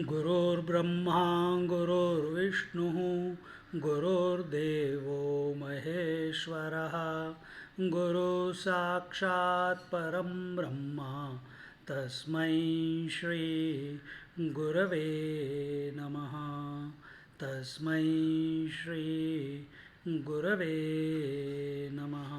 गुरुर्ब्रह्मा गुरुर्विष्णुः गुरुर्देवो महेश्वरः गुरुः साक्षात् परं ब्रह्म तस्मै श्री गुरवे नमः तस्मै श्री गुरवे नमः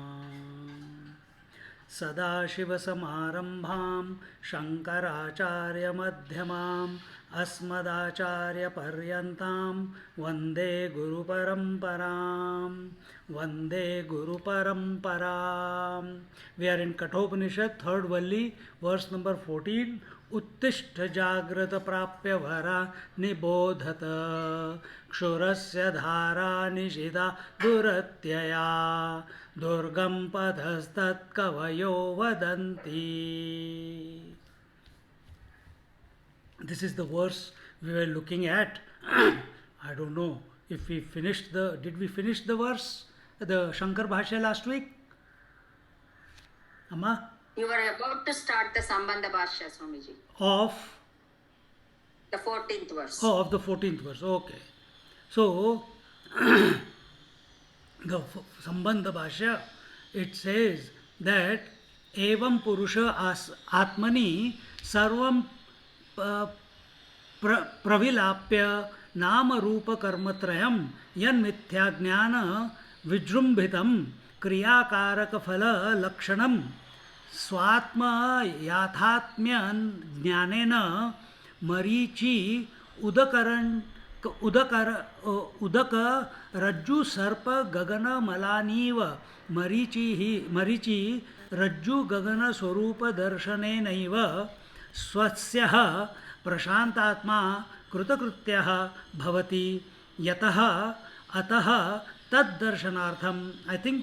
सदाशिवसमारम्भां शङ्कराचार्यमध्यमाम् अस्मदाचार्यपर्यन्तां वन्दे गुरुपरम्परां वन्दे गुरुपरम्परां. We are in Kathopanishad, third Valli, verse number 14. उत्तिष्ठ जाग्रत प्राप्य वरा निबोधत क्षुरस्य धारा निषिदा दुरत्यया दुर्गम पथस्तत्कवयो वदन्ति. This is the verse we were looking at. I don't know if we finished did we finish the verse, the Shankar Bhashya last week? Amma? You were about to start the Sambandha Bhashya, Swamiji. Of? The 14th verse. Oh, of the 14th verse, okay. So, the Sambandha Bhashya, it says that evam purusha atmani sarvam pravilapya nama rupa karmatrayam yan mithya jnana vijrumbhitam kriyakaraka phala lakshanam स्वात्म याथात्म्य ज्ञानेन मरीचि उदक रज्जु सर्प गगन मलानीव मरीचि रज्जु गगन स्वरूप दर्शनेनैव स्वस्यः प्रशान्तात्मा कृतकृत्यः भवति यतः अतः तद्दर्शनार्थम. I think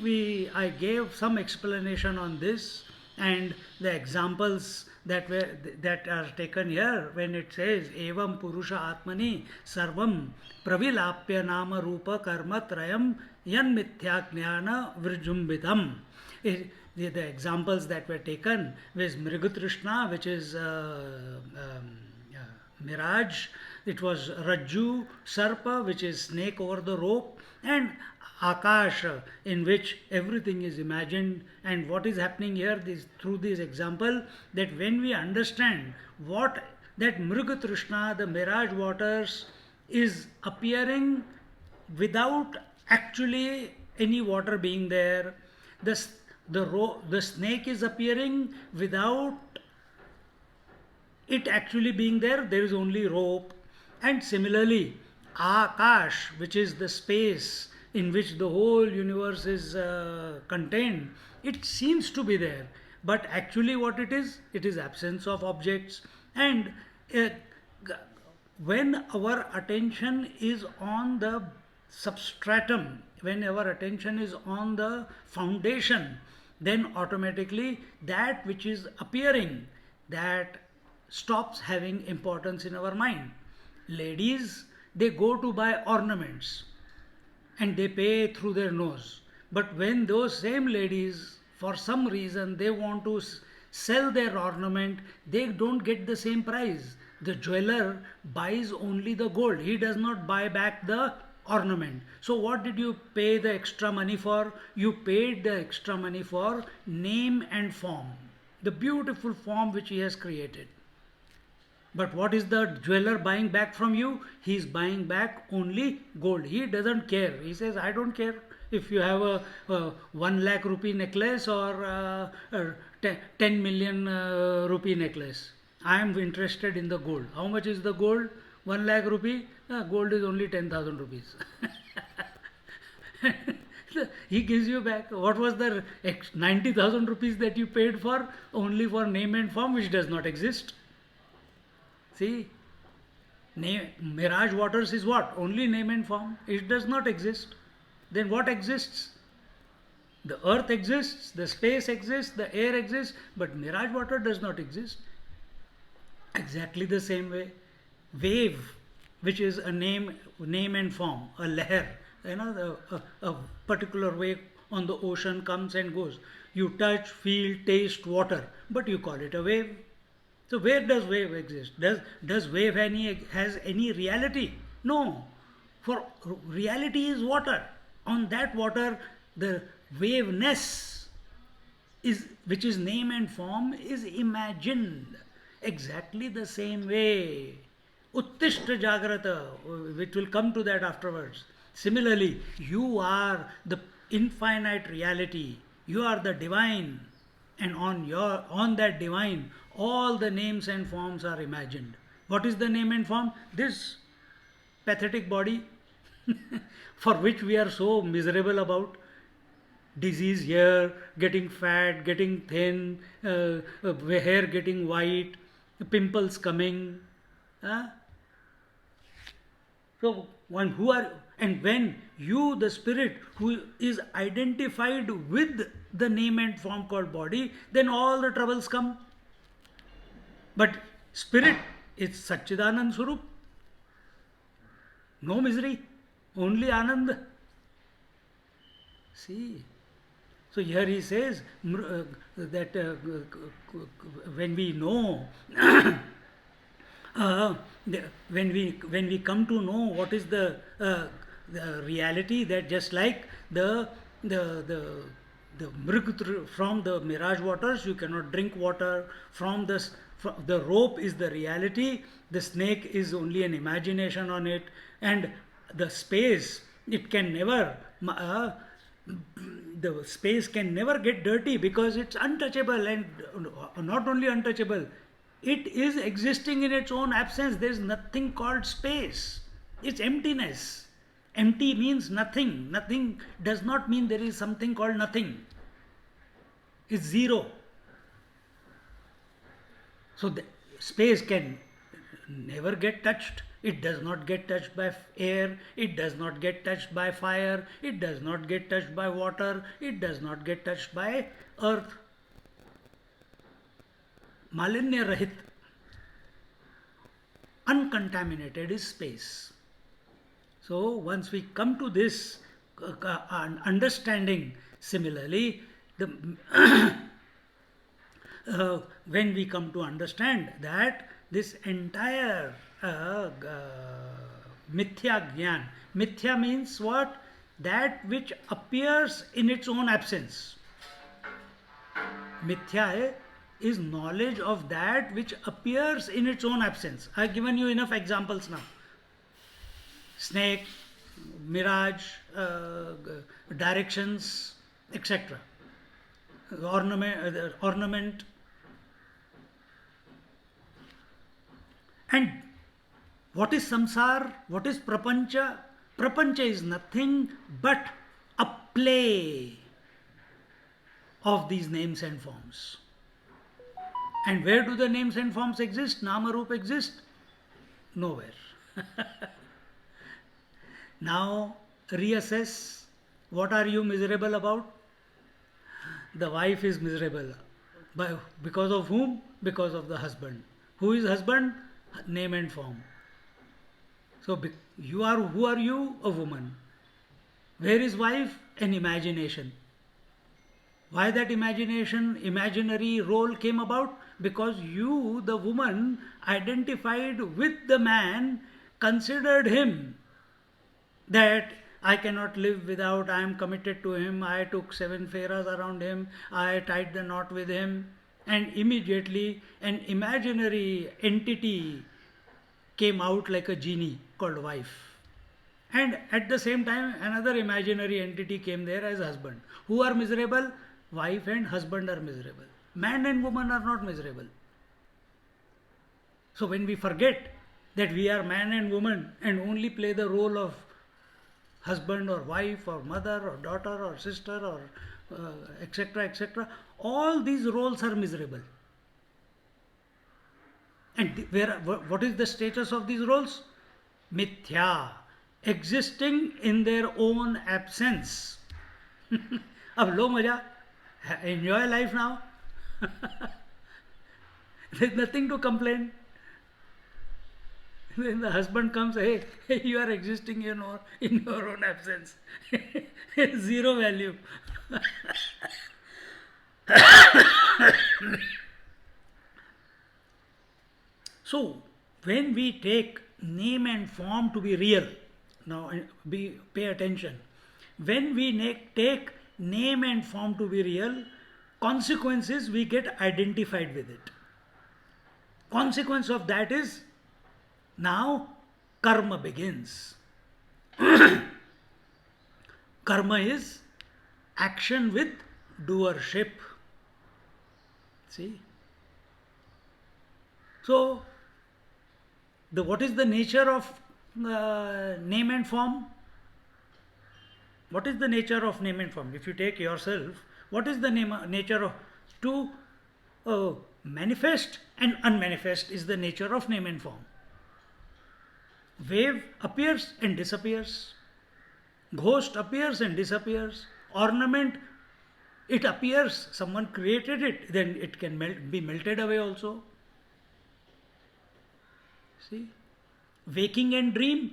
I gave some explanation on this and the examples that are taken here when it says evam purusha atmani sarvam pravilapya nama rupa karma trayam yan mithya jnana vrijumbitam. The examples that were taken was Mrigatrishna, which is mirage. It was Rajju, Sarpa, which is snake over the rope, and Akash, in which everything is imagined. And what is happening here through this example, that when we understand what that Mrigatrishna, the mirage waters, is appearing without actually any water being there, the snake is appearing without it actually being there is only rope. And similarly, Akash, which is the space in which the whole universe is contained, it seems to be there, but actually what it is absence of objects. And when our attention is on the substratum, when our attention is on the foundation, then automatically that which is appearing, that stops having importance in our mind. Ladies, they go to buy ornaments and they pay through their nose. But when those same ladies, for some reason, they want to sell their ornament, they don't get the same price. The jeweler buys only the gold. He does not buy back the ornament. So what did you pay the extra money for? You paid the extra money for name and form, the beautiful form which he has created. But what is the jeweler buying back from you? He is buying back only gold. He doesn't care. He says, I don't care if you have a 1 lakh rupee necklace or a 10 million rupee necklace. I am interested in the gold. How much is the gold? 1 lakh rupee? Gold is only 10,000 rupees. He gives you back. What was the 90,000 rupees that you paid for? Only for name and form, which does not exist. See, Mirage waters is what? Only name and form. It does not exist. Then what exists? The earth exists, the space exists, the air exists, but mirage water does not exist. Exactly the same way, wave, which is a name and form, a leher, a particular wave on the ocean comes and goes. You touch, feel, taste water, but you call it a wave. So where does wave exist? Does wave has any reality? No. For reality is water. On that water, the waveness is, which is name and form, is imagined. Exactly the same way. Uttishta Jagrata, which will come to that afterwards. Similarly, you are the infinite reality. You are the divine, and on that divine, all the names and forms are imagined. What is the name and form? This pathetic body for which we are so miserable about. Disease here, getting fat, getting thin, hair getting white, pimples coming. So when you, the spirit who is identified with the name and form called body, then all the troubles come. But spirit is Satchidanand Swarup. No misery, only Anand. See. So here he says that when we know, when we come to know what is the reality, that just like the mrug from the mirage waters, you cannot drink water. From the rope is the reality. The snake is only an imagination on it, and the space, it can never. The space can never get dirty because it's untouchable, and not only untouchable, it is existing in its own absence. There is nothing called space. It's emptiness. Empty means nothing. Nothing does not mean there is something called nothing. It's zero. So the space can never get touched. It does not get touched by air, it does not get touched by fire, it does not get touched by water, it does not get touched by earth. Malinya Rahit, uncontaminated is space. So once we come to this understanding, similarly, when we come to understand that this entire mithya jnana, mithya means what? That which appears in its own absence. Mithya is knowledge of that which appears in its own absence. I have given you enough examples now. Snake, mirage, directions, etc. Ornament. And what is samsar? What is prapancha? Prapancha is nothing but a play of these names and forms. And where do the names and forms exist? Nama Rupa exist? Nowhere. Now reassess, what are you miserable about? The wife is miserable. Because of whom? Because of the husband. Who is husband? Name and form. So who are you? A woman. Where is wife? An imagination. Why that imaginary role came about? Because you, the woman, identified with the man, considered him that I cannot live without, I am committed to him, I took 7 feras around him, I tied the knot with him, and immediately an imaginary entity came out like a genie called wife. And at the same time, another imaginary entity came there as husband. Who are miserable? Wife and husband are miserable. Man and woman are not miserable. So when we forget that we are man and woman and only play the role of husband or wife or mother or daughter or sister or etc., etc., all these roles are miserable. And what is the status of these roles? Mithya, existing in their own absence. Ab lo maja, enjoy life now. There's nothing to complain. When the husband comes, hey, you are existing in your own absence. Zero value. So, when we take name and form to be real, now pay attention. When we take name and form to be real, consequences we get identified with it. Consequence of that is now karma begins. Karma is action with doership. See? So, what is the nature of name and form? What is the nature of name and form? If you take yourself, what is the nature of to manifest and unmanifest is the nature of name and form. Wave appears and disappears. Ghost appears and disappears. Ornament, it appears, someone created it, then it can be melted away also. See? Waking and dream,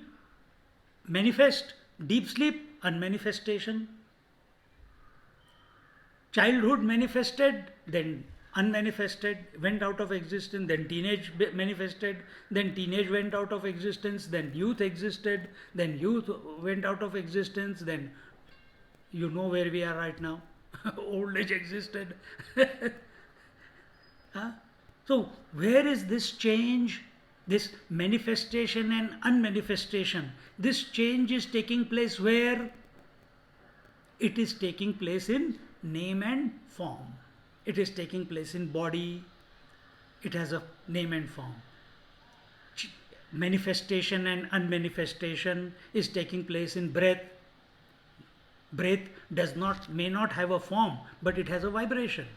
manifest. Deep sleep, unmanifestation. Childhood manifested, then unmanifested, went out of existence, then teenage manifested, then teenage went out of existence, then youth existed, then youth went out of existence, then you know where we are right now. Old age existed. Huh? So, where is this change, this manifestation and unmanifestation? This change is taking place where? It is taking place in name and form. It is taking place in body. It has a name and form. Manifestation and unmanifestation is taking place in breath. Breath may not have a form, but it has a vibration.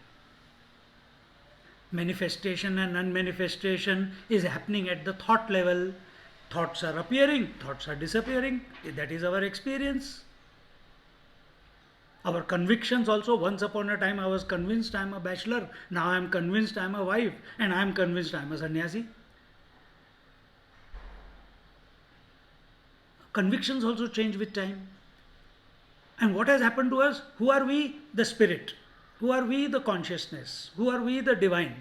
Manifestation and unmanifestation is happening at the thought level. Thoughts are appearing, thoughts are disappearing. That is our experience. Our convictions also, once upon a time I was convinced I am a bachelor, now I am convinced I am a wife, and I am convinced I am a sannyasi. Convictions also change with time. And what has happened to us? Who are we? The spirit. Who are we? The consciousness. Who are we? The divine.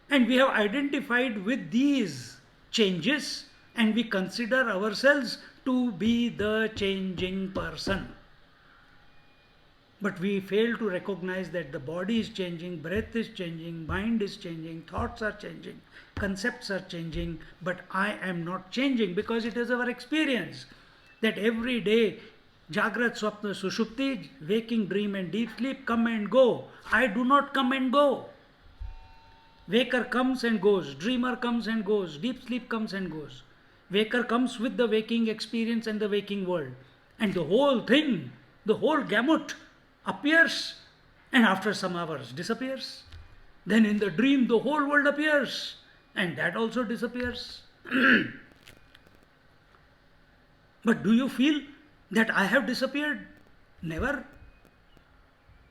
And we have identified with these changes and we consider ourselves to be the changing person. But we fail to recognize that the body is changing, breath is changing, mind is changing, thoughts are changing, concepts are changing, but I am not changing because it is our experience that every day Jagrat, Swapna, Sushupti, waking, dream and deep sleep come and go. I do not come and go. Waker comes and goes, dreamer comes and goes, deep sleep comes and goes. Waker comes with the waking experience and the waking world. And the whole thing, the whole gamut appears and after some hours disappears. Then in the dream the whole world appears and that also disappears. But do you feel that I have disappeared? Never.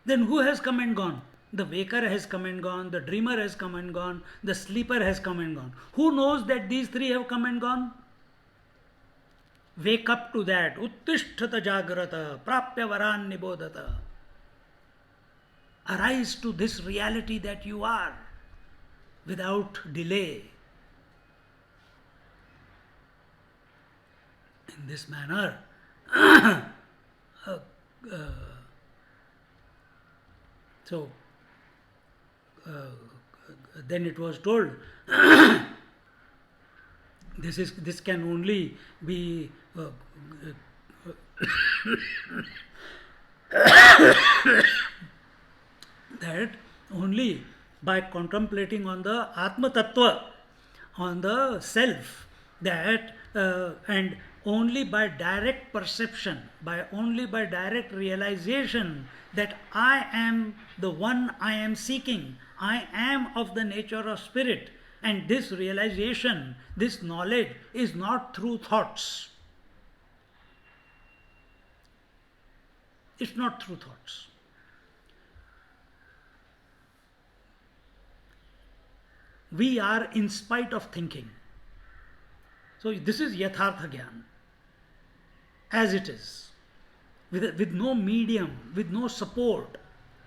Then who has come and gone? The waker has come and gone, the dreamer has come and gone, the sleeper has come and gone. Who knows that these three have come and gone? Wake up to that. Uttishtata jagrata, prapya varan nibodhata. Arise to this reality that you are without delay. In this manner, then it was told this can only be that only by contemplating on the Atma Tattva, on the self, that and only by direct perception, only by direct realization that I am the one I am seeking, I am of the nature of spirit, And this realization, this knowledge is not through thoughts. It's not through thoughts. We are in spite of thinking. So this is Yathartha Gyan, as it is, with no medium, with no support,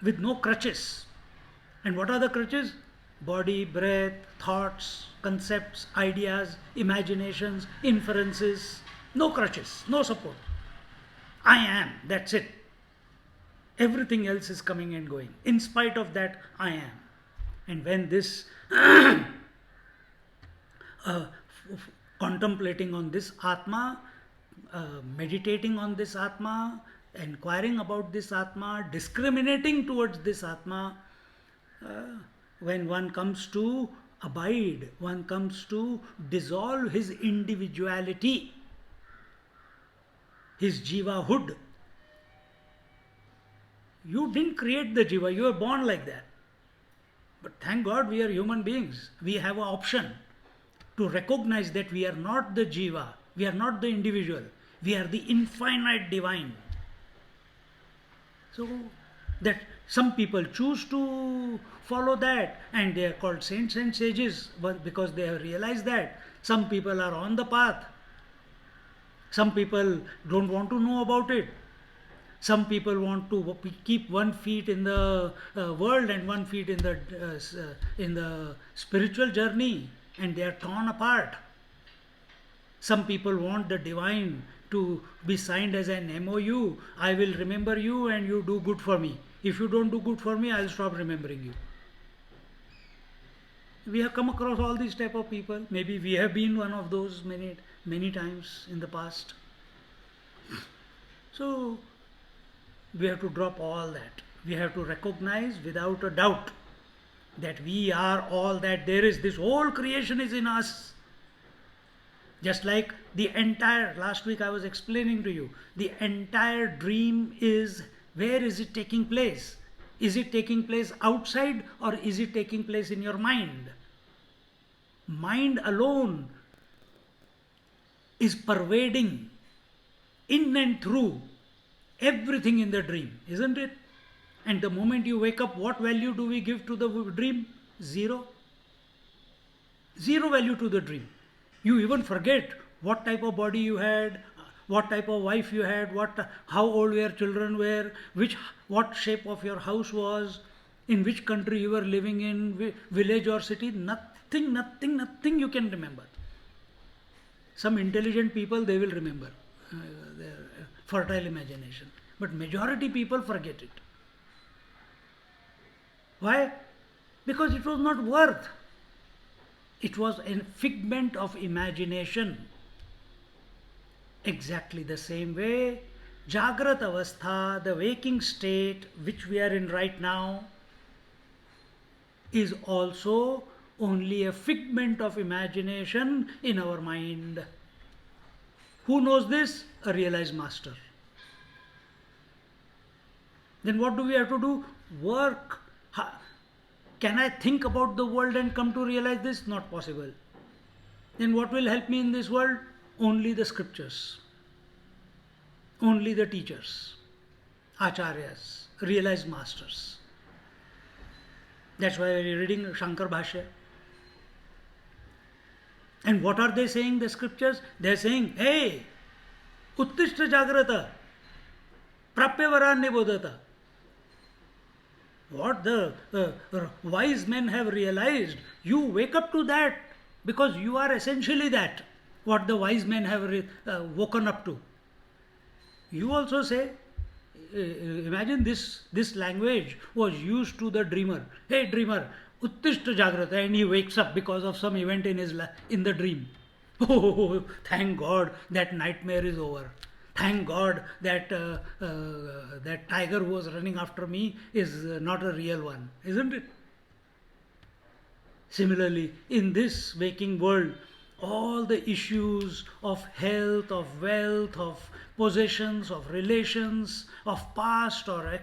with no crutches. And what are the crutches? Body, breath, thoughts, concepts, ideas, imaginations, inferences. No crutches, no support. I am, that's it. Everything else is coming and going. In spite of that, I am. And when this contemplating on this Atma, meditating on this Atma, inquiring about this Atma, discriminating towards this Atma, when one comes to abide, one comes to dissolve his individuality, his jivahood. You didn't create the jiva, you were born like that. But thank God we are human beings. We have an option to recognize that we are not the jiva, we are not the individual, we are the infinite divine. So that some people choose to follow that, and they are called saints and sages because they have realized that. Some people are on the path. Some people don't want to know about it. Some people want to keep 1 feet in the world and 1 feet in the spiritual journey, and they are torn apart. Some people want the divine to be signed as an MOU. I will remember you and you do good for me. If you don't do good for me, I will stop remembering you. We have come across all these type of people. Maybe we have been one of those many times in the past. So we have to drop all that. We have to recognize without a doubt that we are all that there is. This whole creation is in us. Just like the entire, last week I was explaining to you, the entire dream is, where is it taking place? Is it taking place outside or is it taking place in your mind? Mind alone is pervading in and through everything in the dream, isn't it? And the moment you wake up, what value do we give to the dream? Zero. Zero value to the dream. You even forget what type of body you had, what type of wife you had, how old your children were, what shape of your house was, in which country you were living in, village or city. Nothing you can remember. Some intelligent people, they will remember their fertile imagination. But majority people forget it. Why? Because it was not worth. It was a figment of imagination. Exactly the same way, Jagrat Avastha, the waking state which we are in right now, is also only a figment of imagination in our mind. Who knows this? A realized master. Then what do we have to do? Work. Can I think about the world and come to realize this? Not possible. Then what will help me in this world? Only the scriptures. Only the teachers, acharyas, realized masters. That's why we're reading Shankar Bhashya. And what are they saying, the scriptures? They're saying, hey, uttishta jagrata, prapyavaranya bodhata. What the wise men have realized, you wake up to that, because you are essentially that, what the wise men have woken up to. You also say, imagine this language was used to the dreamer. Hey dreamer, uttishta jagrata, and he wakes up because of some event in the dream. Oh, thank God that nightmare is over. Thank God that that tiger who was running after me is not a real one, isn't it? Similarly, in this waking world, all the issues of health, of wealth, of possessions, of relations, of past or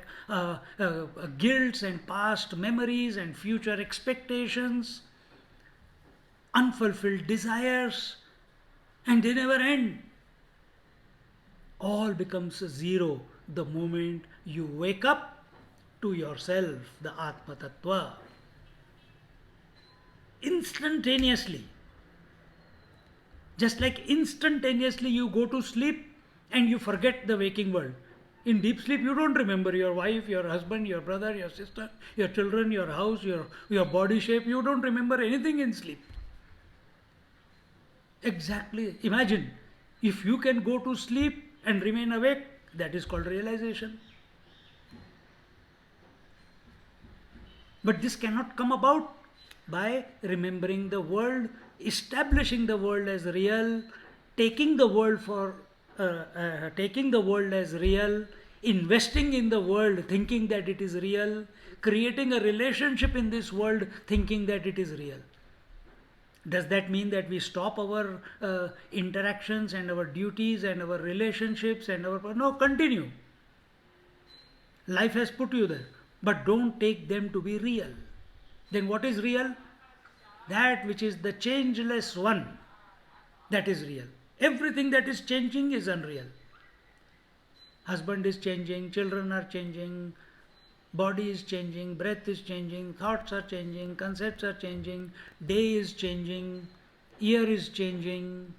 guilts and past memories and future expectations, unfulfilled desires, and they never end. All becomes zero the moment you wake up to yourself, the Atma Tattva. Instantaneously. Just like instantaneously you go to sleep and you forget the waking world. In deep sleep, you don't remember your wife, your husband, your brother, your sister, your children, your house, your body shape. You don't remember anything in sleep. Exactly. Imagine if you can go to sleep and remain awake, that is called realization. But this cannot come about by remembering the world, establishing the world as real, taking the world as real, investing in the world, thinking that it is real, creating a relationship in this world, thinking that it is real. Does that mean that we stop our interactions and our duties and our relationships and our... No, continue. Life has put you there, but don't take them to be real. Then what is real? That which is the changeless one, that is real. Everything that is changing is unreal. Husband is changing, children are changing, body is changing, breath is changing, thoughts are changing, concepts are changing, day is changing, year is changing,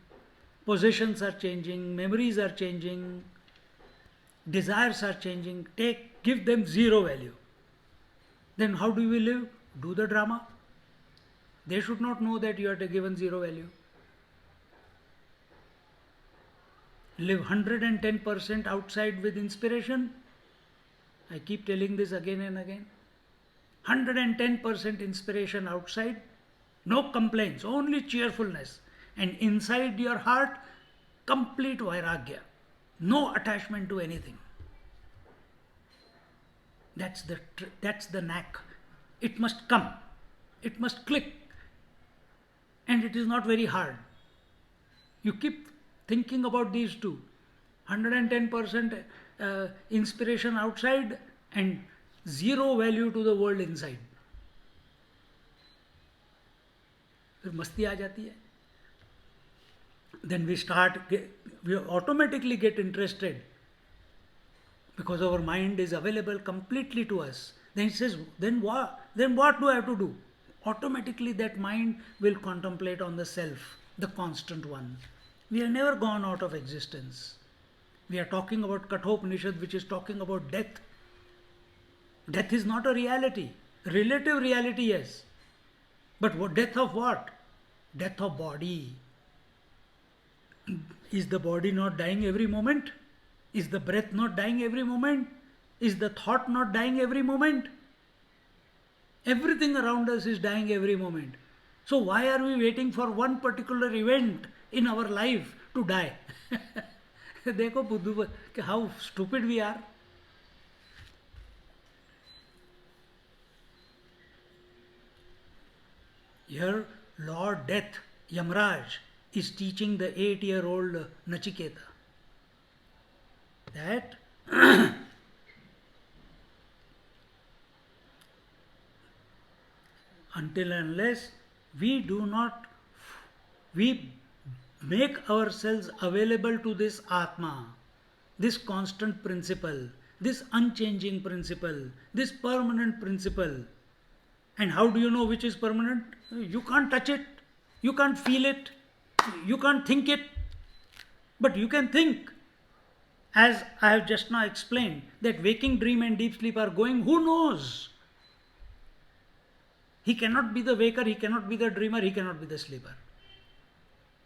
possessions are changing, memories are changing, desires are changing. Give them zero value. Then how do we live? Do the drama. They should not know that you are given zero value. Live 110% outside with inspiration. I keep telling this again and again. 110% inspiration outside, no complaints, only cheerfulness. And inside your heart, complete vairagya, no attachment to anything. That's the knack. It must come, it must click, and it is not very hard. You keep thinking about these two, 110% inspiration outside and zero value to the world inside. फिर मस्ती आ जाती है. Then we automatically get interested because our mind is available completely to us. Then it says, then what do I have to do? Automatically that mind will contemplate on the self, the constant one. We are never gone out of existence. We are talking about Katha Upanishad, which is talking about death. Death is not a reality. Relative reality, yes. But death of what? Death of body. Is the body not dying every moment? Is the breath not dying every moment? Is the thought not dying every moment? Everything around us is dying every moment. So why are we waiting for one particular event in our life to die? देखो बुद्धू, how stupid we are. Here, Lord Death, Yamraj, is teaching the 8-year-old Nachiketa that until and unless we make ourselves available to this Atma, this constant principle, this unchanging principle, this permanent principle. And how do you know which is permanent? You can't touch it, you can't feel it, you can't think it, but you can think. As I have just now explained, that waking dream and deep sleep are going, who knows? He cannot be the waker, he cannot be the dreamer, he cannot be the sleeper.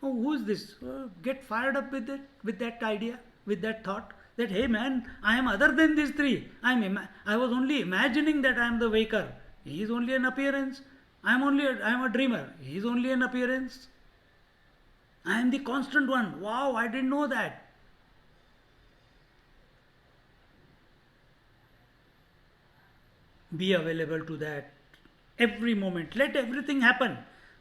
Oh, who is this? Get fired up with it, with that idea, with that thought, that hey man, I am other than these three. I was only imagining that I am the waker. He is only an appearance. I am a dreamer. He is only an appearance. I am the constant one. Wow, I didn't know that. Be available to that every moment. Let everything happen.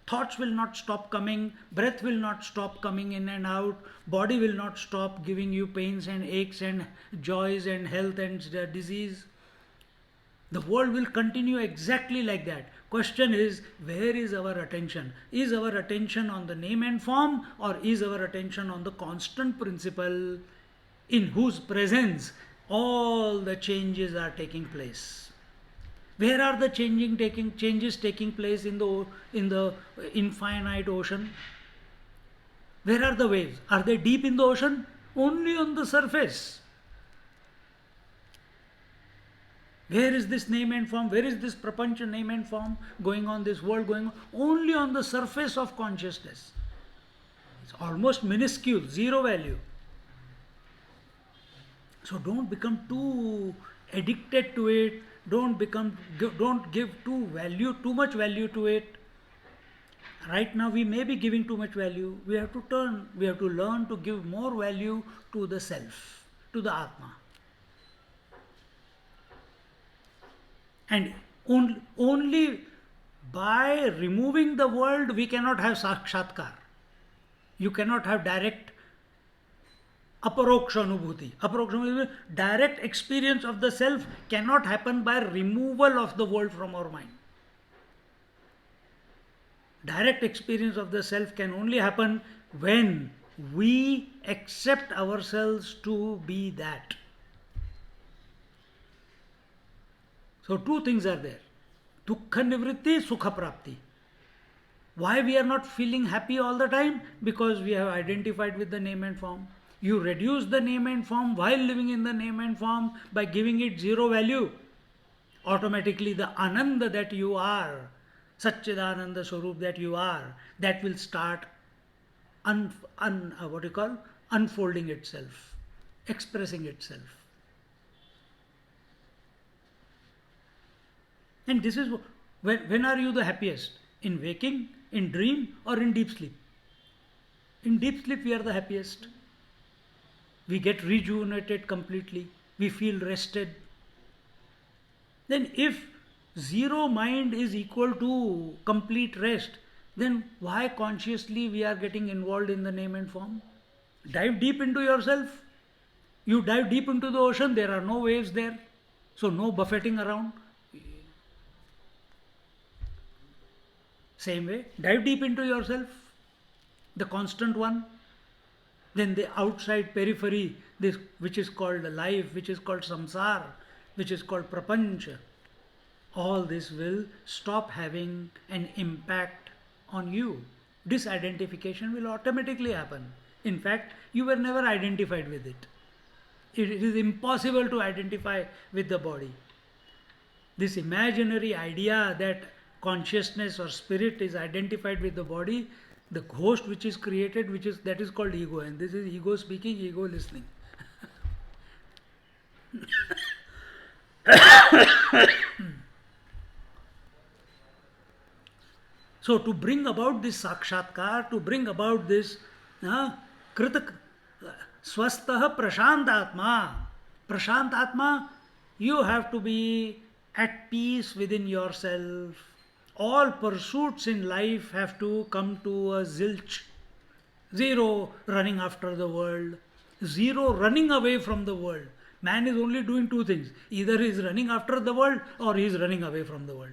Thoughts will not stop coming, breath will not stop coming in and out, body will not stop giving you pains and aches and joys and health and disease. The world will continue exactly like that. Question is, where is our attention? Is our attention on the name and form, or is our attention on the constant principle in whose presence all the changes are taking place? Where are the changes taking place in the infinite ocean? Where are the waves? Are they deep in the ocean? Only on the surface. Where is this name and form? Where is this prapancha name and form going on, this world going on? Only on the surface of consciousness. It's almost minuscule, zero value. So don't become too addicted to it. Don't give too much value to it. Right now we may be giving too much value. We have to learn to give more value to the self, to the Atma. And only by removing the world we cannot have sakshatkar. You cannot have direct aparoksha anubhuti. Aparoksha anubhuti, direct experience of the self cannot happen by removal of the world from our mind. Direct experience of the self can only happen when we accept ourselves to be that. So two things are there. Dukkha nivritti, sukha prapti. Why we are not feeling happy all the time? Because we have identified with the name and form. You reduce the name and form while living in the name and form by giving it zero value. Automatically the Ananda that you are, Satchidananda Swarup that you are, that will start unfolding itself, expressing itself. And this is when are you the happiest? In waking, in dream, or in deep sleep? In deep sleep we are the happiest. We get rejuvenated completely. We feel rested. Then if zero mind is equal to complete rest, then why consciously we are getting involved in the name and form? Dive deep into yourself. You dive deep into the ocean, there are no waves there. So no buffeting around. Same way, dive deep into yourself, the constant one. Then the outside periphery, this which is called life, which is called samsara, which is called prapancha, all this will stop having an impact on you. Disidentification will automatically happen. In fact, you were never identified with it. It is impossible to identify with the body. This imaginary idea that consciousness or spirit is identified with the body, the ghost which is created, that is called ego, and this is ego speaking, ego listening. So to bring about this sakshatkar, to bring about this krita swastha prashant atma, you have to be at peace within yourself. All pursuits in life have to come to a zilch. Zero running after the world. Zero running away from the world. Man is only doing two things. Either he is running after the world or he is running away from the world.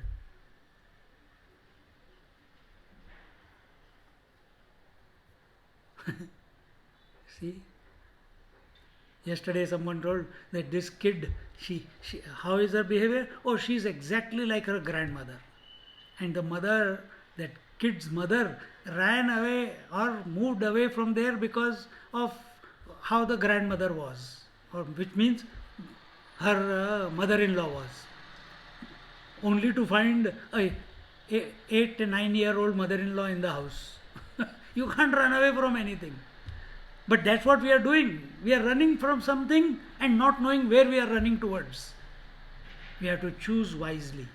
See? Yesterday someone told that this kid, she how is her behavior? Oh, she is exactly like her grandmother. And the mother, that kid's mother, ran away or moved away from there because of how the grandmother was, or which means her mother-in-law was. Only to find a 8 to 9-year-old mother-in-law in the house. You can't run away from anything. But that's what we are doing. We are running from something and not knowing where we are running towards. We have to choose wisely.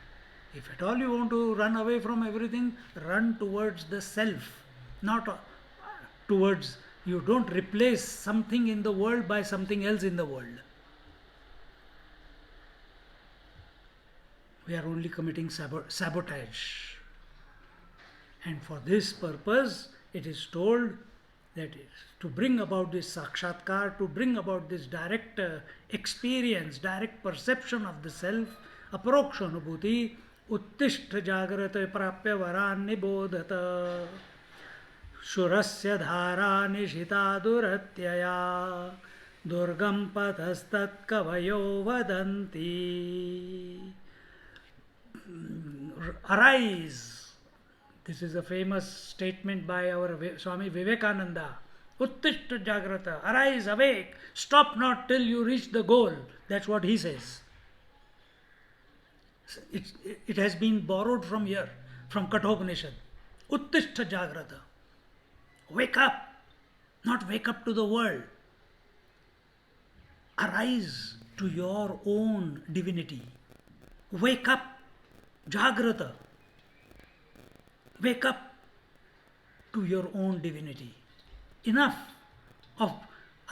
If at all you want to run away from everything, run towards the self, not towards, you don't replace something in the world by something else in the world. We are only committing sabotage. And for this purpose, it is told that to bring about this sakshatkar, to bring about this direct experience, direct perception of the self, अपरोक्षानुभूति उत्तिष्ठ जागृत प्राप्य वरान् निबोधत शूरस्य धारा निशिता दुरत्यया दुर्गम पथस्तत्कवयो वदन्ति. Arise. This is a famous statement by our Swami Vivekananda. Uttishta Jagrata. Arise, awake. Stop not till you reach the goal. That's what he says. It has been borrowed from here, from Kathopanishad. Uttishta Jagrata. Wake up. Not wake up to the world. Arise to your own divinity. Wake up. Jagrata. Wake up to your own divinity. Enough of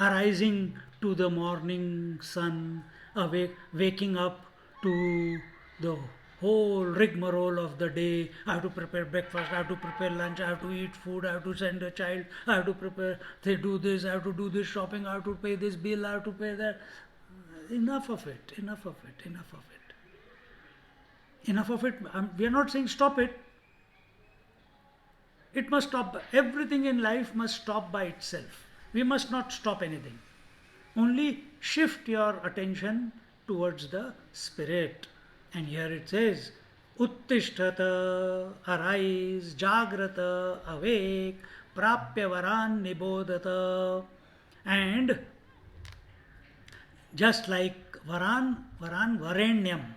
arising to the morning sun, waking up to the whole rigmarole of the day. I have to prepare breakfast, I have to prepare lunch, I have to eat food, I have to send a child, I have to prepare, do this, I have to do this shopping, I have to pay this bill, I have to pay that. Enough of it, enough of it, enough of it. Enough of it. We are not saying stop it. It must stop. Everything in life must stop by itself. We must not stop anything. Only shift your attention towards the spirit. And here it says, Uttishtata, arise, Jagrata, awake, Prapya varan nibodhata. And just like varenyam,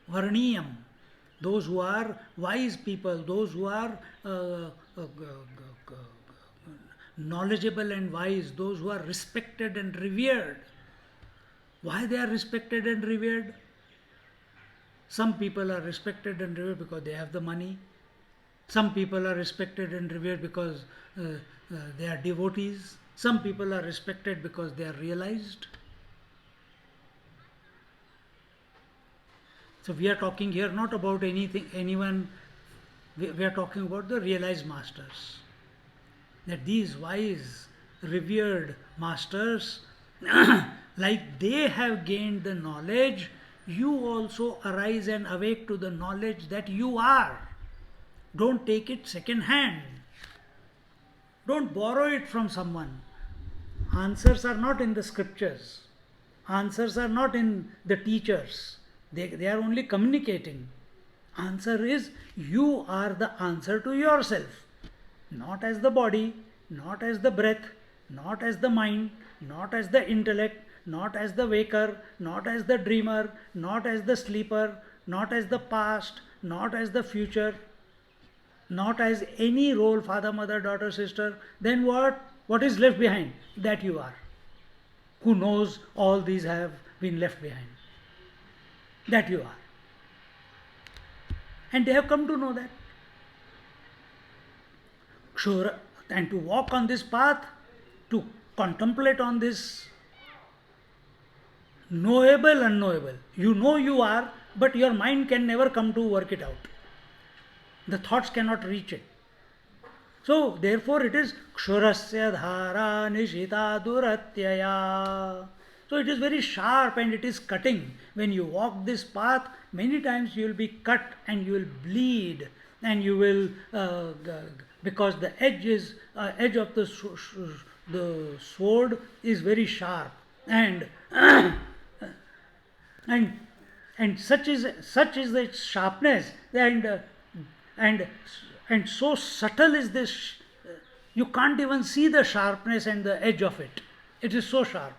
Varniyam, those who are wise people, those who are knowledgeable and wise, those who are respected and revered. Why they are respected and revered? Some people are respected and revered because they have the money. Some people are respected and revered because they are devotees. Some people are respected because they are realized. So we are talking here not about anyone, we are talking about the realized masters. That these wise, revered masters, like they have gained the knowledge, you also arise and awake to the knowledge that you are. Don't take it second hand. Don't borrow it from someone. Answers are not in the scriptures. Answers are not in the teachers. They are only communicating. Answer is you are the answer to yourself. Not as the body, not as the breath, not as the mind, not as the intellect, not as the waker, not as the dreamer, not as the sleeper, not as the past, not as the future, not as any role, father, mother, daughter, sister. Then what? What is left behind? That you are. Who knows all these have been left behind? That you are. And they have come to know that. Sure, and to walk on this path, to contemplate on this knowable, unknowable. You know you are, but your mind can never come to work it out. The thoughts cannot reach it. So, therefore, it is kshurasya dhara nishita duratyaya. So, it is very sharp and it is cutting. When you walk this path, many times you will be cut and you will bleed and you will, because the edge of the sword is very sharp and and such is its sharpness and so subtle is this, you can't even see the sharpness and the edge of it. It is so sharp.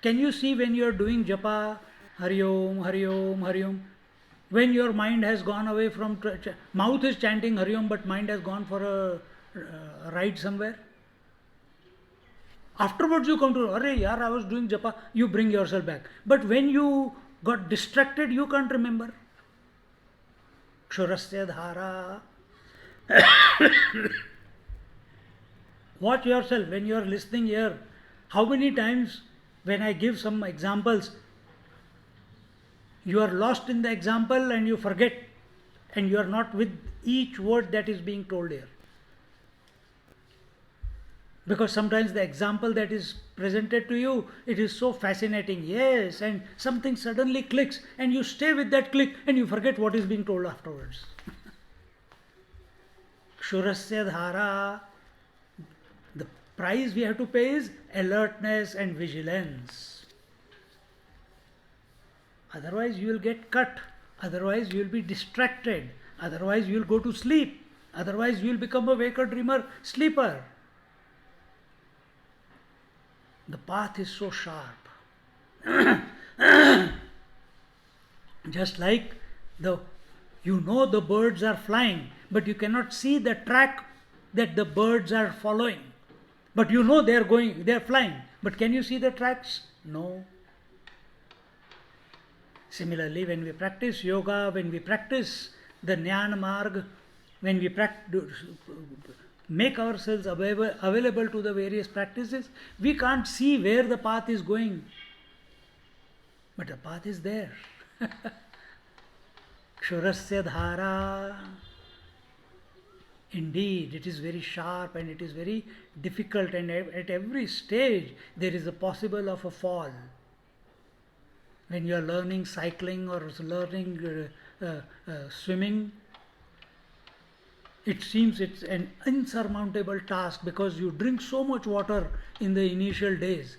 Can you see when you are doing japa, Hari Om, Hari Om, Hari Om, when your mind has gone away from, mouth is chanting Hari Om but mind has gone for a ride somewhere? Afterwards you come to, Arey yaar, I was doing japa, you bring yourself back. But when you got distracted, you can't remember. Kshurasya dhara. Watch yourself when you are listening here. How many times when I give some examples, you are lost in the example and you forget and you are not with each word that is being told here. Because sometimes the example that is presented to you, it is so fascinating, yes, and something suddenly clicks and you stay with that click and you forget what is being told afterwards. Kshurasya dhara, the price we have to pay is alertness and vigilance. Otherwise you will get cut, otherwise you will be distracted, otherwise you will go to sleep, otherwise you will become a waker dreamer sleeper. The path is so sharp. Just like the birds are flying, but you cannot see the track that the birds are following. But you know they are flying. But can you see the tracks? No. Similarly, when we practice yoga, when we practice the Jnana Marg, when we make ourselves available to the various practices, we can't see where the path is going. But the path is there. Kshurasya dhara. Indeed, it is very sharp and it is very difficult, and at every stage there is a possible of a fall. When you are learning cycling or learning swimming, it seems it's an insurmountable task because you drink so much water in the initial days.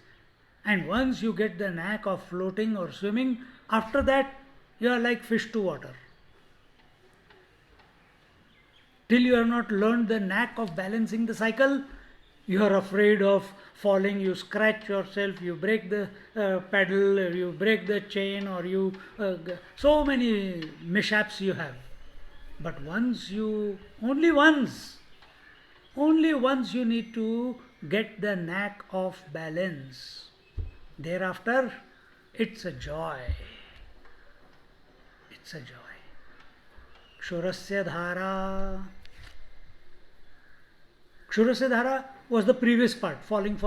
And once you get the knack of floating or swimming, after that you are like fish to water. Till you have not learned the knack of balancing the cycle, you are afraid of falling, you scratch yourself, you break the paddle, or you break the chain, or you so many mishaps you have. But only once you need to get the knack of balance. Thereafter, it's a joy. It's a joy. Kshurasya dhara. Kshurasya dhara was the previous part, falling.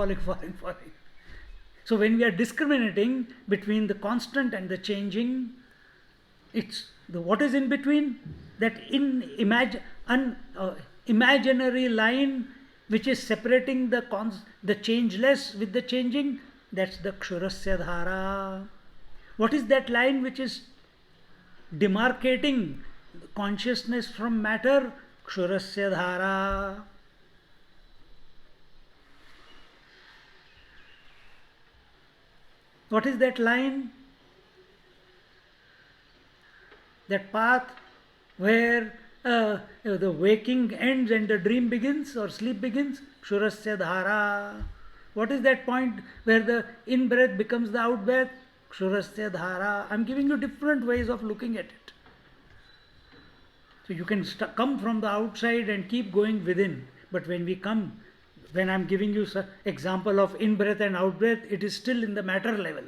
So when we are discriminating between the constant and the changing, it's what is in between, that imaginary line which is separating the changeless with the changing, that's the Kshurasya dhara. What is that line which is demarcating consciousness from matter? Kshurasya dhara. What is that line? That path where the waking ends and the dream begins or sleep begins? Kshurasya dhara. What is that point where the in-breath becomes the out-breath? Kshurasya dhara. I am giving you different ways of looking at it. So you can come from the outside and keep going within. But when I am giving you an example of in-breath and out-breath, it is still in the matter level.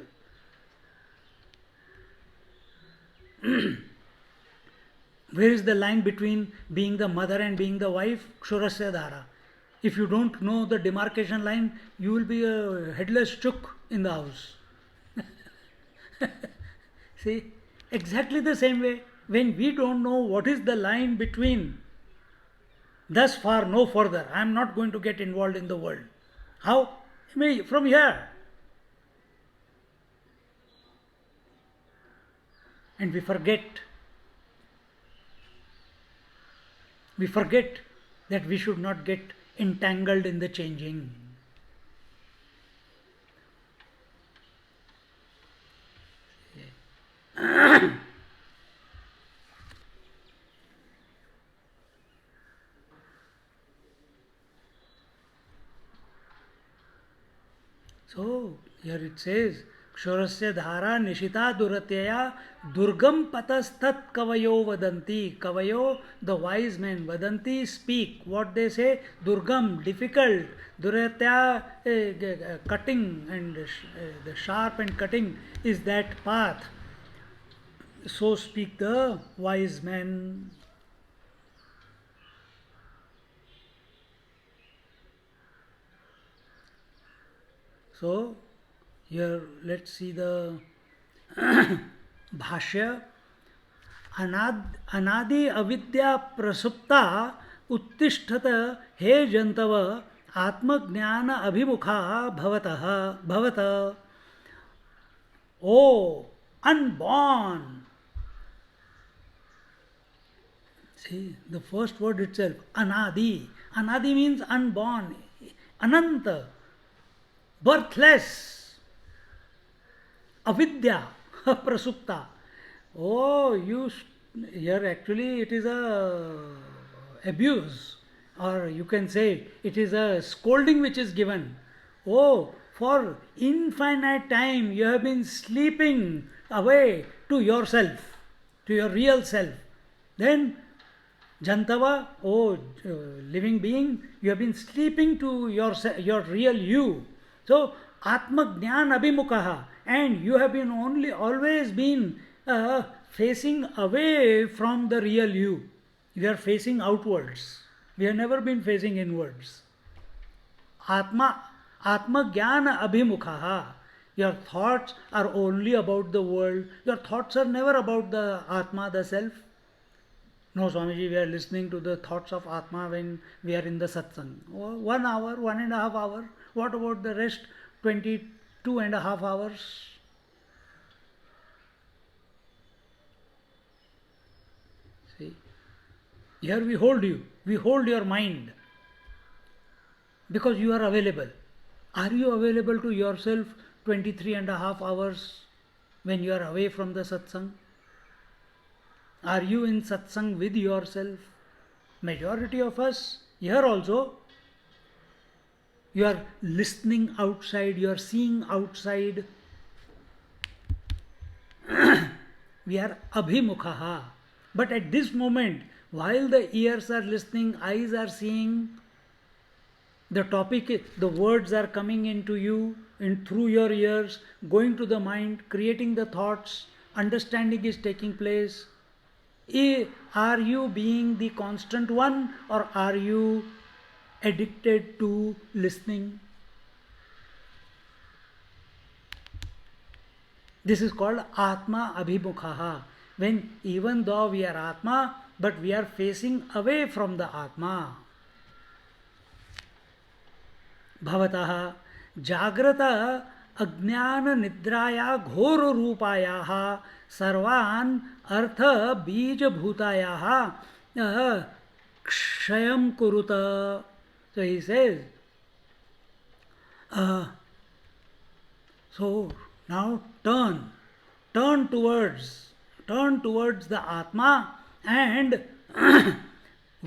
Where is the line between being the mother and being the wife? Kshurasya dhara. If you don't know the demarcation line, you will be a headless chook in the house. See, exactly the same way, when we don't know what is the line between thus far, no further, I am not going to get involved in the world. How? From here. And we forget that we should not get entangled in the changing. So here it says, Kshurasya dhara nishita duratya durgam patastat kavayo vadanti. Kavayo, the wise men, vadanti, speak. What they say? Durgam, difficult. Duratya, cutting, and the sharp and cutting is that path. So speak the wise men. So here let's see the bhashya. Anadi avidya prasupta uttishtata he jantava आत्मज्ञान अभिमुखा भवतः भवत ओ unborn. See, the first word itself, anadi. Anadi means unborn, ananta, birthless, avidya, prasupta. Oh, here actually it is a abuse, or you can say it is a scolding which is given. Oh, for infinite time you have been sleeping away to yourself, to your real self. Then Jantava, oh living being, you have been sleeping to your real you. So Atma Jnana Abhimukaha, and you have been always been facing away from the real you. You are facing outwards. We have never been facing inwards. Atma Jnana Abhimukhaha. Your thoughts are only about the world. Your thoughts are never about the Atma, the self. No, Swamiji, we are listening to the thoughts of Atma when we are in the satsang. 1 hour, 1.5 hours. What about the rest 22.5 hours? See, here we hold you. We hold your mind because you are available. Are you available to yourself 23.5 hours when you are away from the satsang? Are you in satsang with yourself? Majority of us, here also, you are listening outside, you are seeing outside. We are abhimukhaha. But at this moment, while the ears are listening, eyes are seeing, the topic, the words are coming into you, through your ears, going to the mind, creating the thoughts, understanding is taking place. Are you being the constant one, or are you addicted to listening? This is called Atma Abhimukhaha. When even though we are Atma, but we are facing away from the Atma. Bhavatah Jagrata Ajnana Nidraya Ghoro Rupayaha Sarvan Artha Bija Bhutayaha Kshayam Kuruta. So he says, so now turn towards the Atma and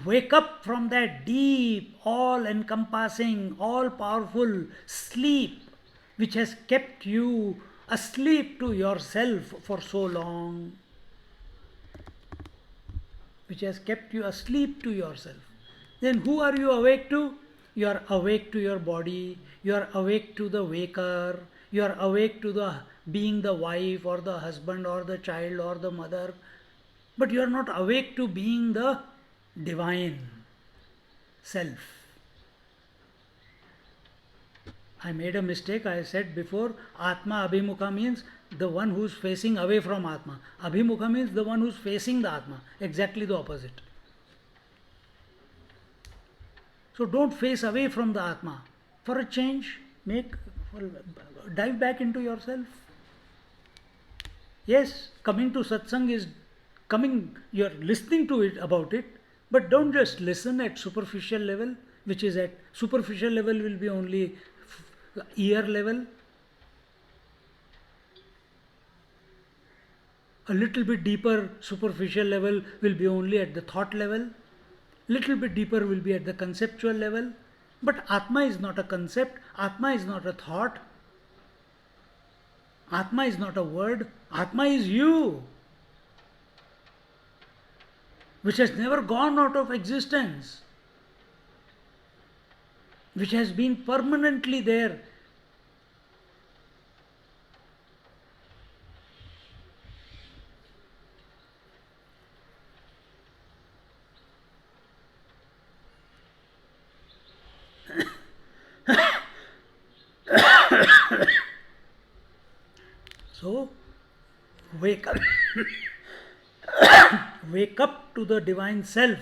wake up from that deep, all-encompassing, all-powerful sleep which has kept you asleep to yourself for so long. Which has kept you asleep to yourself. Then who are you awake to? You are awake to your body, you are awake to the waker, you are awake to the being the wife or the husband or the child or the mother, but you are not awake to being the divine self. I made a mistake. I said before, Atma Abhimukha means the one who is facing away from Atma. Abhimukha means the one who is facing the Atma. Exactly the opposite. So don't face away from the Atma. For a change, dive back into yourself. Yes, coming to satsang is you're listening to it, about it, but don't just listen at superficial level, which is at superficial level will be only ear level. A little bit deeper superficial level will be only at the thought level. Little bit deeper will be at the conceptual level. But Atma is not a concept, Atma is not a thought, Atma is not a word, Atma is you, which has never gone out of existence, which has been permanently there. So, wake up. Wake up to the divine self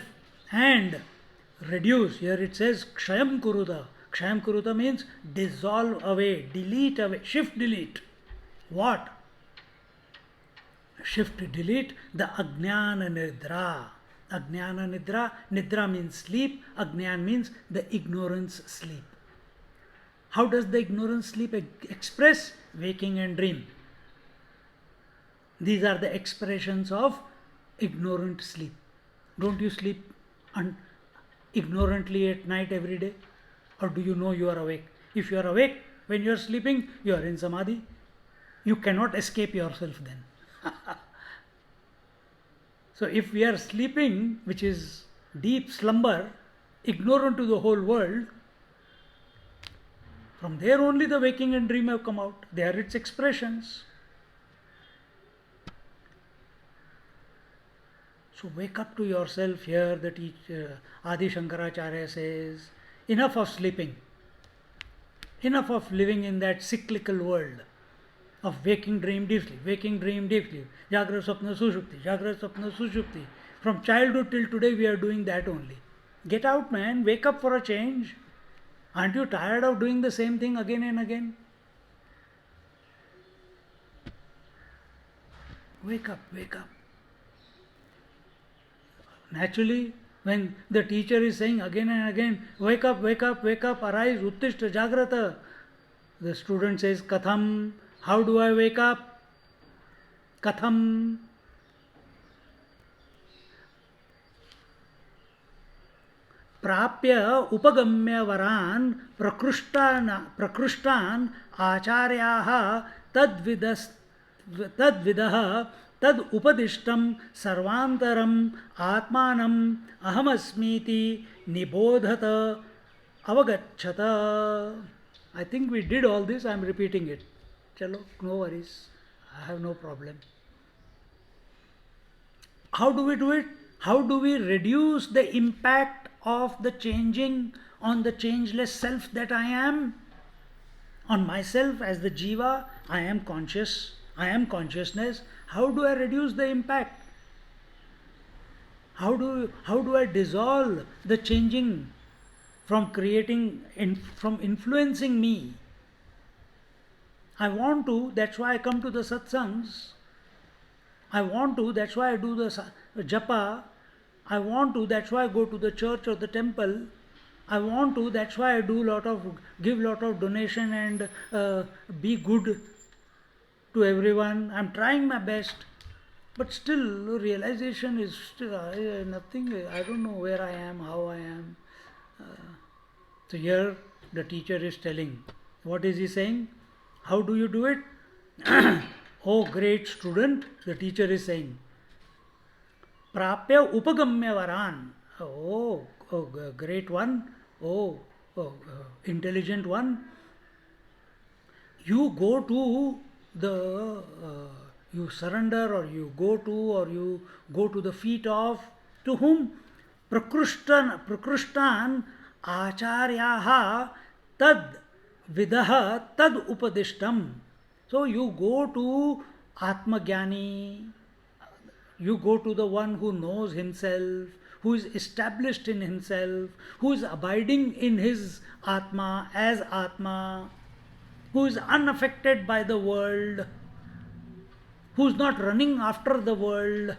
and reduce. Here it says Kshayam Kuruta. Kshayam kuruta means dissolve away, delete away, shift delete. What? Shift delete the ajnana nidra. Ajnana nidra, nidra means sleep, ajnan means the ignorance sleep. How does the ignorance sleep express? Waking and dream. These are the expressions of ignorant sleep. Don't you sleep ignorantly at night every day? Or do you know you are awake? If you are awake when you are sleeping, you are in samadhi. You cannot escape yourself then. So if we are sleeping, which is deep slumber, ignorant to the whole world, from there only the waking and dream have come out. They are its expressions. So wake up to yourself here. The teacher Adi Shankaracharya says, enough of sleeping, enough of living in that cyclical world of waking, dream, deep sleep, waking, dream, deep sleep, Jagra, Sapna, Sushupti, Jagra, Sapna, Sushupti. From childhood till today we are doing that only. Get out, man, wake up for a change. Aren't you tired of doing the same thing again and again? Wake up, wake up. Naturally, when the teacher is saying again and again, wake up, wake up, wake up, arise, uttishta, jagrata, the student says, Katham, how do I wake up? Katham. Prapya upagamya varan prakrushtan acharyaha tadvidah tad upadishtam sarvantaram atmanam ahamasmiti nibodhata avagachata. I think we did all this. I am repeating it. Chalo, no worries. I have no problem. How do we do it? How do we reduce the impact of the changing on the changeless self that I am? On myself as the jiva, I am conscious, I am consciousness. How do I reduce the impact? How do I dissolve the changing from from influencing me? I want to, that's why I come to the satsangs. I want to, that's why I do the japa. I want to, that's why I go to the church or the temple. I want to, that's why I give lot of donation and be good to everyone. I'm trying my best, but still realization is still nothing. I don't know where I am, how I am. So here the teacher is telling. What is he saying? How do you do it? Oh great student, the teacher is saying. Prapya upagamya varan. Oh, great one. Intelligent one. You go to you surrender, or you go to the feet of, to whom? Prakrushtan acharyaha tad vidaha tad upadishtam. So you go to Atmagyani, you go to the one who knows himself, who is established in himself, who is abiding in his Atma as Atma, who is unaffected by the world, who is not running after the world.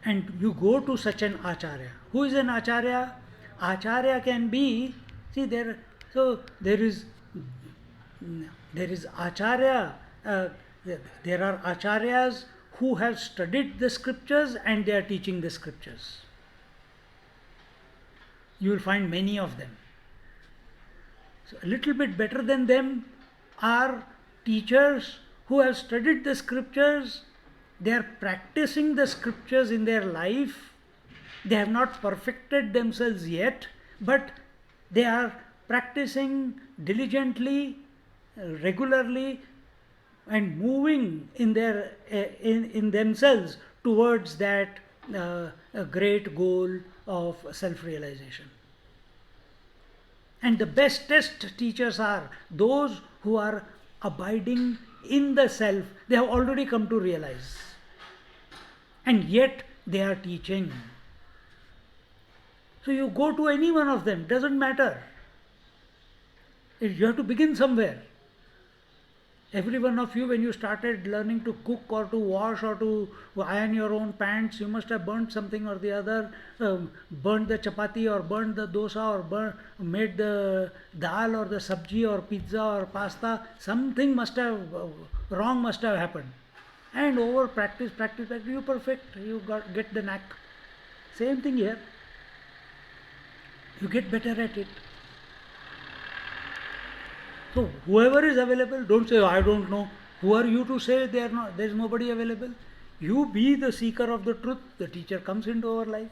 And you go to such an Acharya. Who is an Acharya? Acharya can be, see there is Acharya, there are Acharyas who have studied the scriptures and they are teaching the scriptures. You will find many of them. So a little bit better than them are teachers who have studied the scriptures. They are practicing the scriptures in their life. They have not perfected themselves yet, but they are practicing diligently, regularly, and moving in themselves towards that great goal of self-realization. And the bestest teachers are those who are abiding in the self. They have already come to realize, and yet they are teaching. So you go to any one of them, doesn't matter. You have to begin somewhere. Every one of you, when you started learning to cook or to wash or to iron your own pants, you must have burnt something or the other, burnt the chapati or burnt the dosa or made the dal or the sabji or pizza or pasta. Something must have, wrong must have happened. And over practice, you perfect, get the knack. Same thing here. You get better at it. So whoever is available, don't say, I don't know. Who are you to say there is nobody available? You be the seeker of the truth. The teacher comes into our life.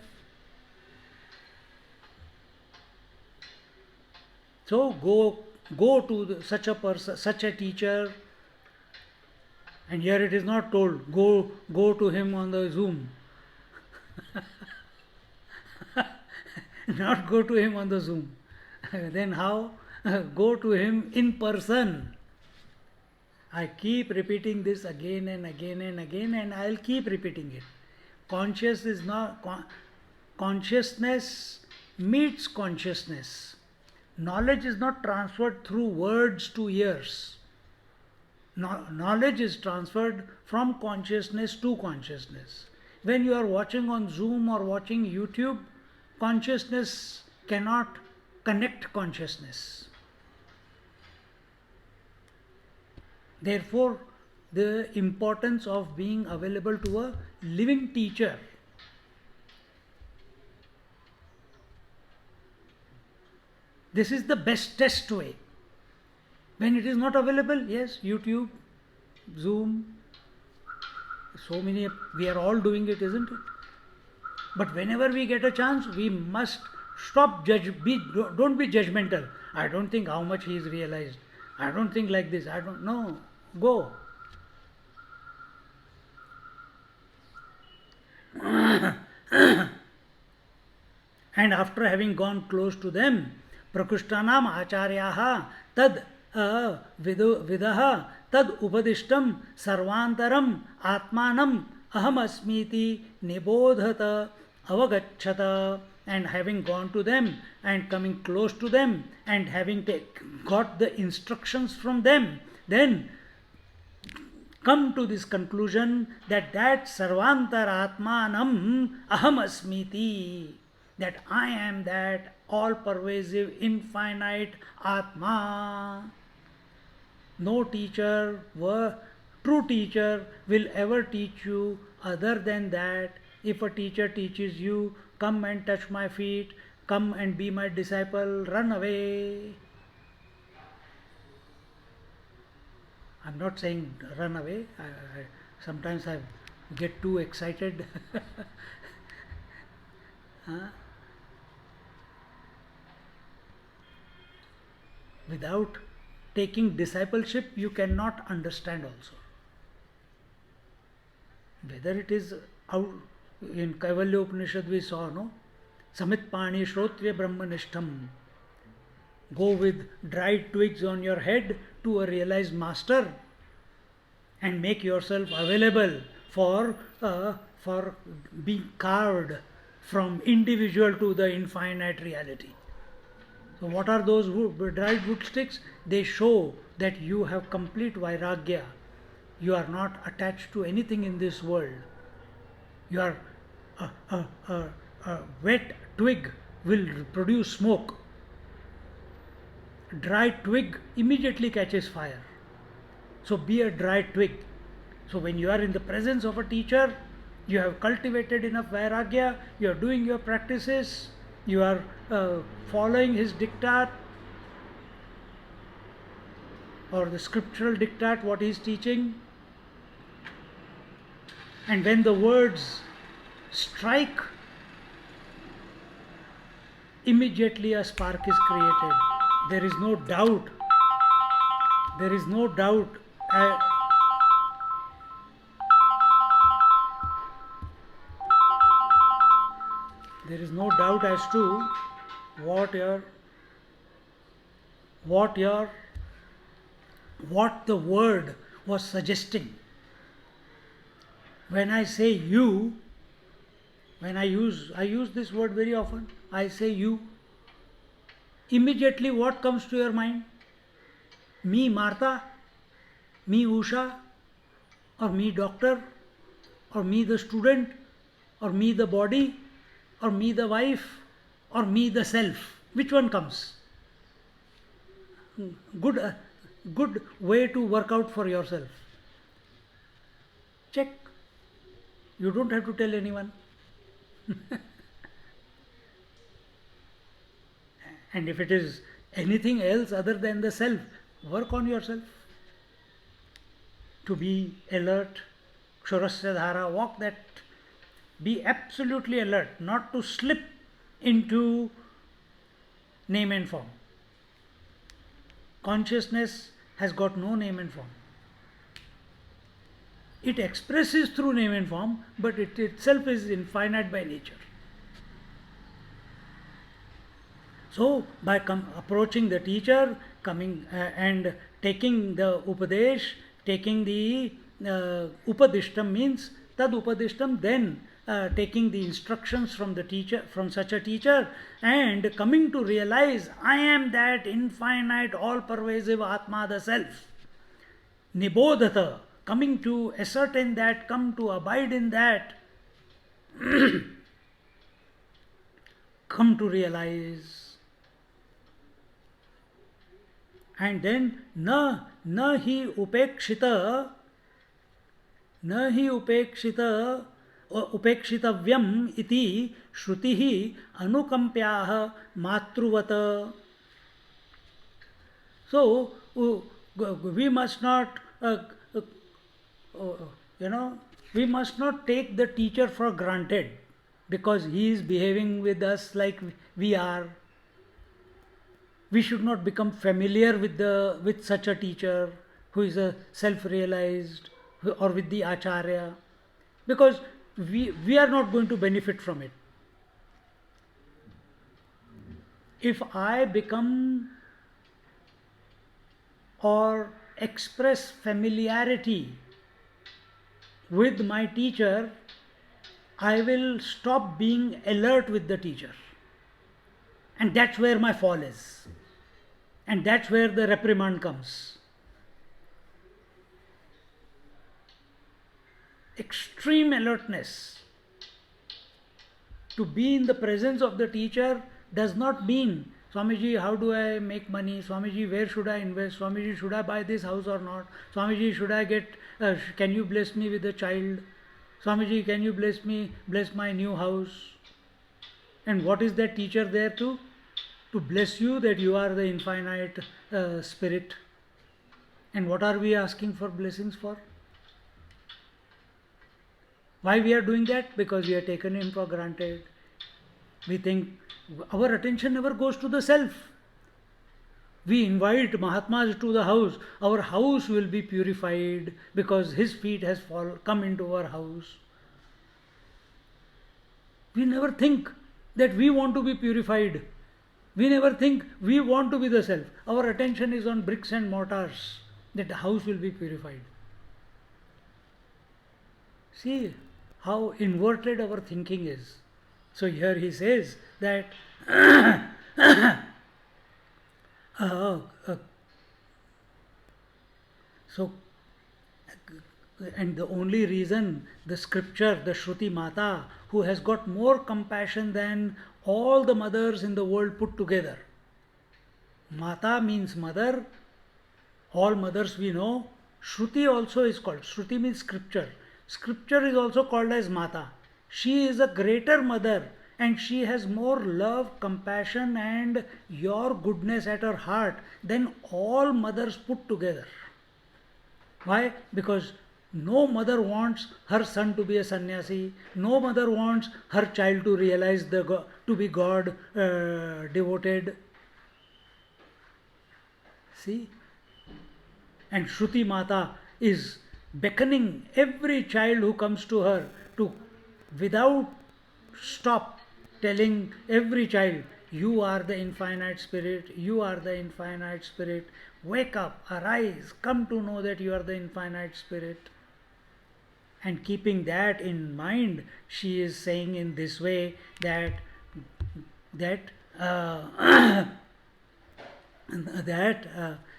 So go to such a person, such a teacher. And here it is not told, go to him on the Zoom. Not go to him on the Zoom. Then how? Go to him in person. I keep repeating this again and again and again, and I'll keep repeating it. Consciousness meets consciousness. Knowledge is not transferred through words to ears. Knowledge is transferred from consciousness to consciousness. When you are watching on Zoom or watching YouTube, consciousness cannot connect consciousness. Therefore, the importance of being available to a living teacher. This is the bestest way. When it is not available, yes, YouTube, Zoom, so many, we are all doing it, isn't it? But whenever we get a chance, we must stop don't be judgmental. I don't think how much he is realized. I don't think like this. I don't know. Go. And after having gone close to them, prakushtanam acharyaha tad vidaha tad upadishtam sarvantaram atmanam aham asmiti nibodhata avagachata. And having gone to them and coming close to them and having got the instructions from them, then come to this conclusion that sarvantaratmanam aham asmiti, that I am that all-pervasive, infinite Atma. No teacher, true teacher, will ever teach you other than that. If a teacher teaches you, come and touch my feet, come and be my disciple, run away. I'm not saying run away. Sometimes I get too excited. Without taking discipleship, you cannot understand also. Whether it is out in Kaivalya Upanishad, we saw, no? Samit Pani Shrotriya Brahmanishtam. Go with dried twigs on your head to a realized master and make yourself available for being carved from individual to the infinite reality. So what are those dried wood sticks? They show that you have complete vairagya. You are not attached to anything in this world. You are a wet twig will produce smoke. Dry twig immediately catches fire. So be a dry twig. So when you are in the presence of a teacher, you have cultivated enough vairagya, you are doing your practices, you are following his diktat or the scriptural diktat, what he is teaching. And when the words strike, immediately a spark is created. There is no doubt. There is no doubt. There is no doubt as to what the word was suggesting. When I say you, When I use this word very often. I say you. Immediately what comes to your mind? Me Martha, me Usha, or me doctor, or me the student, or me the body, or me the wife, or me the self. Which one comes? Good, good way to work out for yourself. Check. You don't have to tell anyone. And if it is anything else other than the self, work on yourself. To be alert, Kshorasya Dhara, walk that. Be absolutely alert, not to slip into name and form. Consciousness has got no name and form. It expresses through name and form, but it itself is infinite by nature. So, by approaching the teacher, coming and taking the Upadesh, taking the Upadishtam means Tad Upadishtam, then taking the instructions from the teacher, from such a teacher, and coming to realize I am that infinite, all-pervasive Atma, the Self. Nibodhata, coming to ascertain that, come to abide in that, come to realize. And then na hi upekshita उपेक्षितव्यम इति श्रुति ही अनुकंप्याः मातृवत. So we must not we must not take the teacher for granted because he is behaving with us like we are. We should not become familiar with such a teacher who is a self-realized, or with the acharya, because we are not going to benefit from it. If I become or express familiarity with my teacher, I will stop being alert with the teacher. And that's where my fall is. And that's where the reprimand comes. Extreme alertness. To be in the presence of the teacher does not mean, Swamiji, how do I make money? Swamiji, where should I invest? Swamiji, should I buy this house or not? Swamiji, should I get, can you bless me with a child? Swamiji, can you bless my new house? And what is that teacher there to? To bless you that you are the infinite spirit. And what are we asking for blessings for? Why we are doing that? Because we are taken him for granted. We think our attention never goes to the self. We invite Mahatmas to the house. Our house will be purified because his feet has come into our house. We never think that we want to be purified. We never think we want to be the self. Our attention is on bricks and mortars, that the house will be purified. See how inverted our thinking is. So here he says that and the only reason the scripture, the Shruti Mata, who has got more compassion than all the mothers in the world put together. Mata means mother, all mothers we know. Shruti also is called, Shruti means scripture. Scripture is also called as Mata. She is a greater mother and she has more love, compassion and your goodness at her heart than all mothers put together. Why? Because no mother wants her son to be a sannyasi. No mother wants her child to realize to be God devoted. See? And Shruti Mata is beckoning every child who comes to her to, without stop, telling every child, you are the infinite spirit, you are the infinite spirit, wake up, arise, come to know that you are the infinite spirit. And keeping that in mind, she is saying in this way that that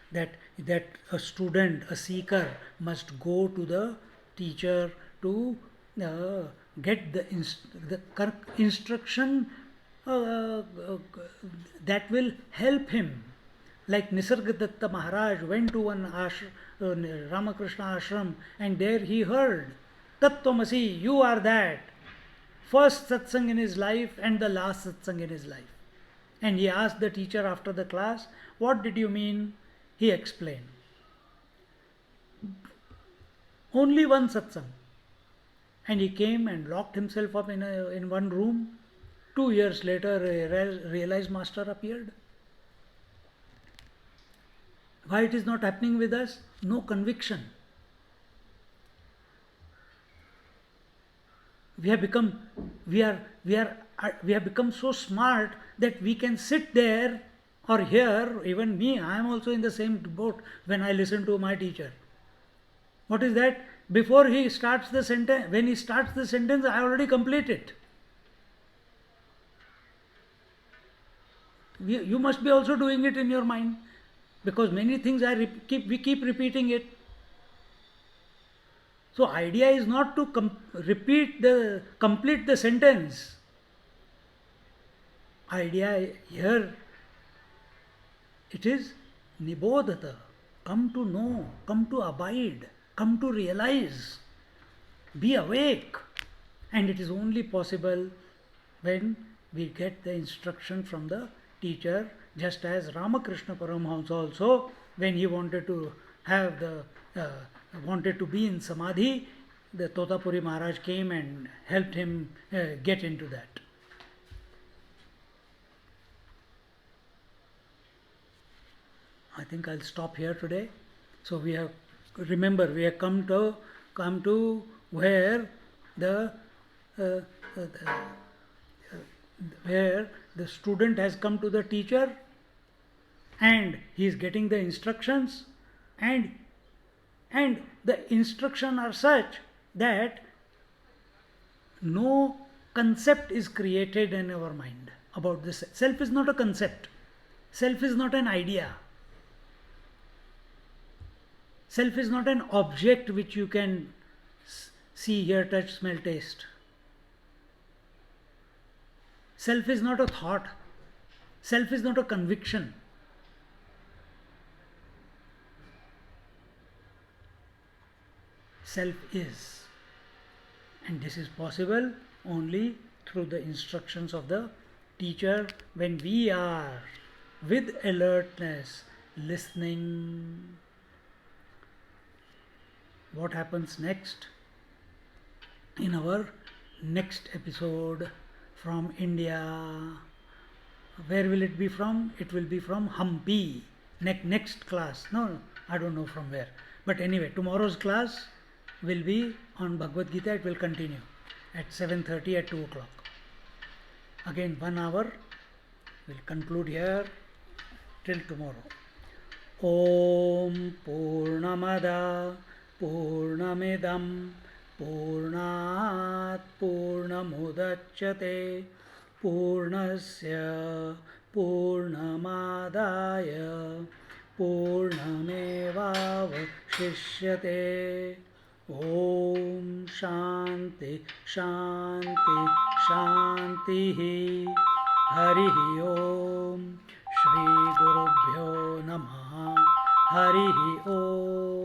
that that a student, a seeker, must go to the teacher to uh, get the instruction that will help him. Like Nisargadatta Maharaj went to one Ramakrishna ashram, and there he heard Tattvamasi, you are that. First satsang in his life and the last satsang in his life. And he asked the teacher after the class, what did you mean? He explained. Only one satsang. And he came and locked himself up in one room. 2 years later, a realized master appeared. Why it is not happening with us? No conviction. We have become so smart that we can sit there or here. Even me, I am also in the same boat when I listen to my teacher. What is that? Before he starts the sentence, when he starts the sentence, I already complete it. You must be also doing it in your mind, because many things we keep repeating it. So idea is not to complete the sentence. Idea here, it is nibodhata, come to know, come to abide, come to realize, be awake. And it is only possible when we get the instruction from the teacher, just as Ramakrishna Paramahamsa also, when he wanted to be in Samadhi, the Totapuri Maharaj came and helped him get into that. I think I'll stop here today. So we have come to where the student has come to the teacher and he is getting the instructions, and the instructions are such that no concept is created in our mind about this. Self is not a concept. Self is not an idea. Self is not an object which you can see, hear, touch, smell, taste. Self is not a thought. Self is not a conviction. Self is. And this is possible only through the instructions of the teacher, when we are with alertness listening. What happens next? In our next episode from India. Where will it be from? It will be from Hampi. Next class. No, I don't know from where. But anyway, tomorrow's class will be on Bhagavad Gita. It will continue at 7:30 at 2 o'clock. Again 1 hour. We'll conclude here till tomorrow. Om Purnamada Purnamidam Purnat Purnamudachyate Purnasya Purnamadaya Purnamevavashishyate. Om Shanti Shanti Shanti. Hari Om. Shri Gurubhyo Namaha. Hari Om.